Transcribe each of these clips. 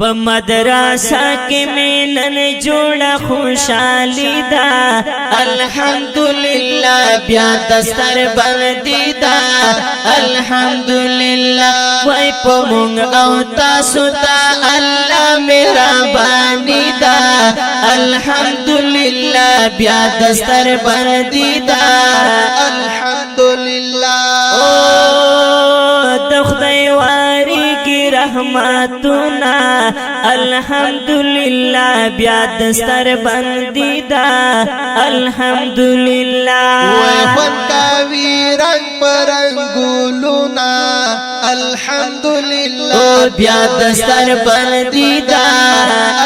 په مدرسه کې مینن جوړه خوشالي ده الحمدلله بیا دستر بندي ده الحمدلله وای په مونږ او تاسو ته الله مهرباني ده الحمدلله بیا دستر بندي ده الحمدلله او د خدای واری کی رحمتنا الحمدلله بیا دستر بندی دا الحمدلله وفن کاوی رنگ پرنگولونا الحمدلله بیا دستر بندی دا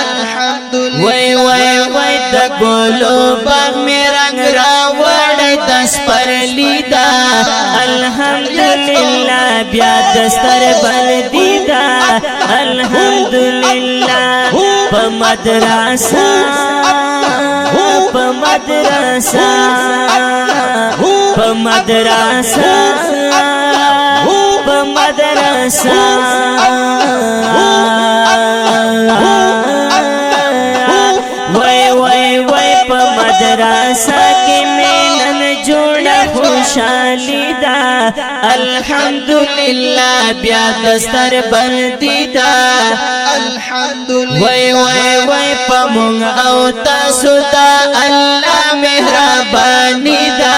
الحمدلله وای وای وای د ګلو باغ می رنگ راوړ دس پر لیدا الحمدلله بیا دستر بندی دا الحمدلله په مدرسه په مدرسه په مدرسه په مدرسه وای وای وای په مدرسه کې مینن جوړه خوشالي ده الحمدلله بیا دستر بندي ده الحمدلله وای وای وای په مونږ او تاسو ته الله مهرباني ده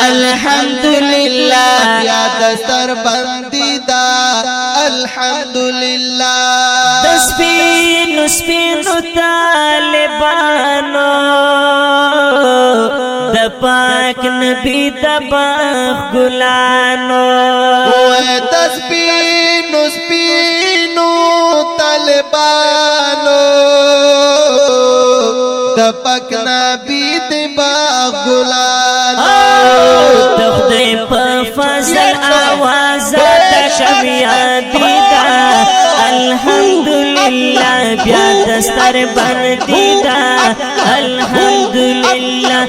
الحمدلله بیا دستر بندي ده الحمدلله سپینو سپینو طالبانو د پاک نبی د باغ ګلانو د سپینو سپینو طالبانو د پاک نبی د باغ ګلانو د خدای په فضل आवाज د کامیابی ده الحمدلله بیا دستر بندی ده الحمدلله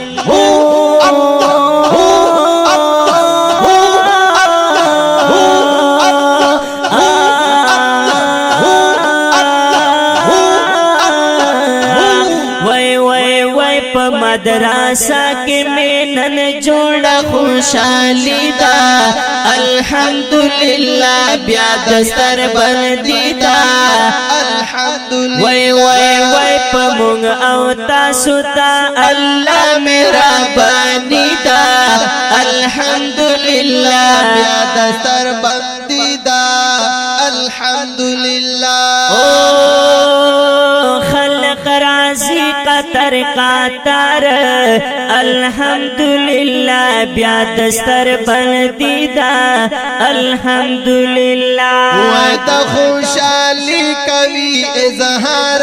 وای وای وای په مدرسه کې مینن جوړه خوشالي ده الحمدلله بیا دستر بندي ده الحمدلله وای وای وای په مونږ او تاسو ته الله مهرباني ده الحمدلله بیا دستر بندي ده الحمدلله خلق راضی قطر قطر الحمدلله بیا دستر بندی دا الحمدلله وای د خوشالي کوي اظهار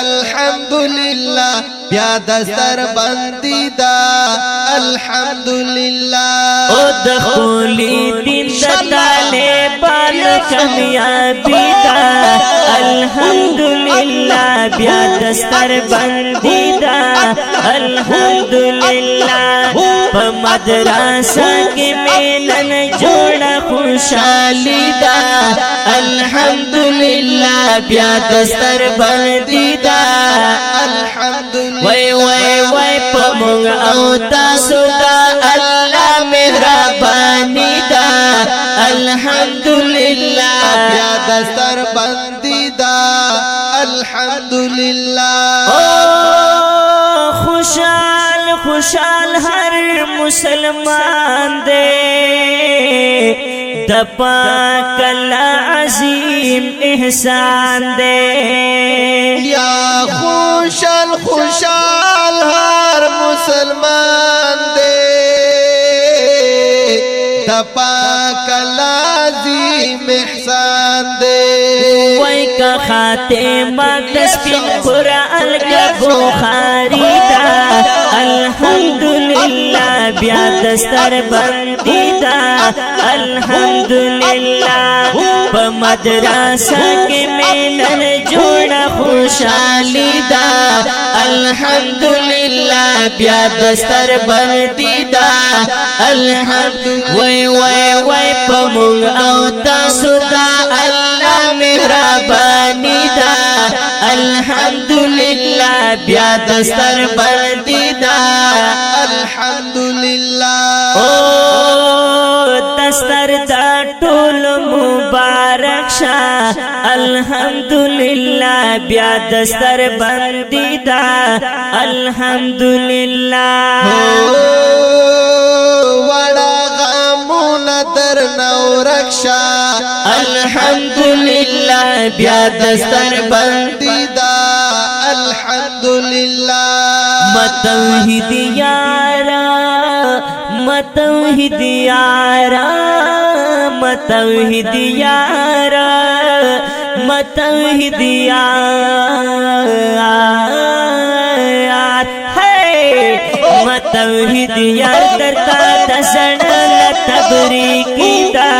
الحمدلله بیا دستر بندي دا الحمدلله او دخولی دین د طالبان کامیابی دا الحمدلله بیا دستر بندی دا الحمدلله په مدرسه کې مینن جوړه خوشالي ده الحمدلله بیا دستر بندی دا الحمدلله وای وای وای په مونږ او تاسو ته الله مهرباني ده الحمدلله بیا دستر بندي ده الحمدلله خوشال خوشال هر مسلمان دے د پاک العظیم احسان دے یا خوشال خوشال هر مسلمان دے د پاک العظیم احسان دے وای کا خاتمه تسبیح قرآن کا بخاری دا الحمدلله بیا دستر بندی دا الحمدلله په مدرسه کې مینن جوړه خوشالي ده الحمدلله بیا دستر بندی دا الحمدلله وای وای وای په مونږ او تاسو ته الله مهرباني بیا دستر بندی دا الحمدللہ او دستر دا ټول مبارک شاه الحمدللہ بیا دستر بندی دا الحمدللہ وڑا غامون در نورکشا الحمدللہ بیا دستر بندی دا الحمدللہ متوحید یارا متوحید یارا متوحید یارا متوحید یار ہے متوحید یار درتا تسڑنا تبریکی دا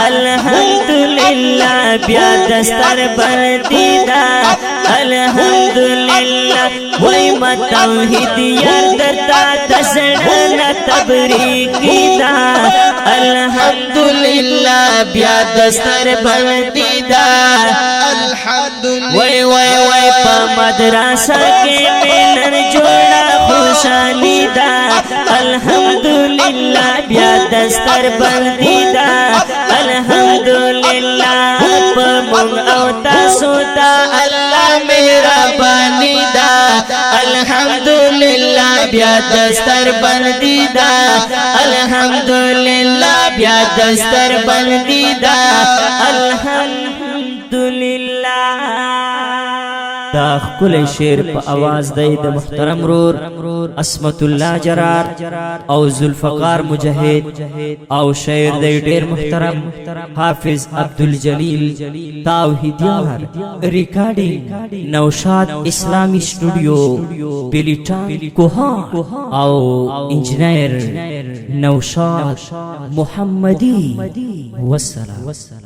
الحمدللہ بیا دستر بندی دا الحمدللہ وی متوحید یار درتا تسڑنا تبریکی دا الحمدللہ بیا دستر بندی دا الحمدللہ وی وی وی پا مدرسہ کے ملن جوڑا خوشانی دا الحمدللہ بیا دستر بندی دا الحمدللہ پا مونگ او تاسو دا اللہ مہربانی دا الحمدللہ بیا دستر بندی دا الحمدللہ بیا دستر بندی دا الحمدللہ دا خل شیر پا آواز دائی دا محترم رور اسمت اللہ جرار او ذوالفقار مجاہد او شعر دائی دیر محترم حافظ عبدالجلیل توحیدیار ریکارڈنگ نوشاد اسلامی اسٹوڈیو بلیٹان کوہان او انجینئر نوشاد محمدی والسلام